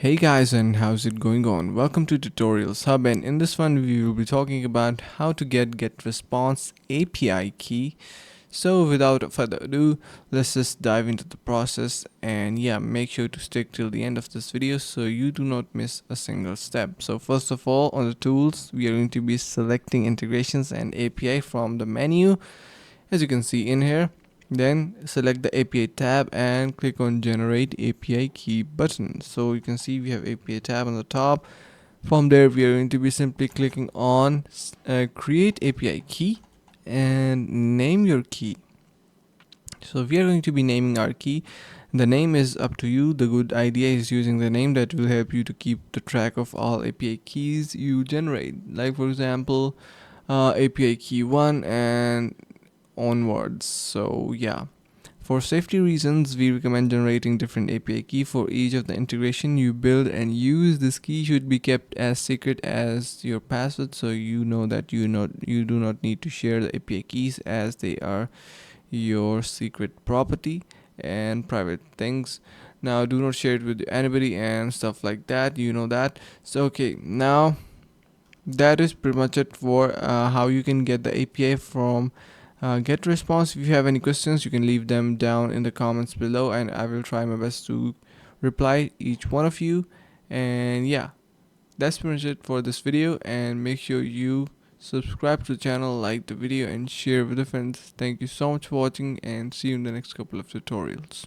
Hey guys, and how's it going on? Welcome to Tutorials Hub, and in this one we will be talking about how to get GetResponse API key. So without further ado, let's just dive into the process, and yeah, make sure to stick till the end of this video so you do not miss a single step. So first of all, on the tools, we are going to be selecting integrations and API from the menu, as you can see in here. Then select the API tab and click on generate API key button. So you can see we have API tab on the top. From there we are going to be simply clicking on create API key and name your key. So we are going to be naming our key. The name is up to you. The good idea is using the name that will help you to keep the track of all API keys you generate. Like for example, API key 1 and onwards. So yeah, for safety reasons we recommend generating different API key for each of the integration you build and use. This key should be kept as secret as your password, so you know that you do not need to share the API keys, as they are your secret property and private things. Now do not share it with anybody and stuff like that, you know that. So okay, now that is pretty much it for how you can get the API from GetResponse. If you have any questions, you can leave them down in the comments below, and I will try my best to reply each one of you. And yeah, that's pretty much it for this video, and make sure you subscribe to the channel, like the video, and share with your friends. Thank you so much for watching, and see you in the next couple of tutorials.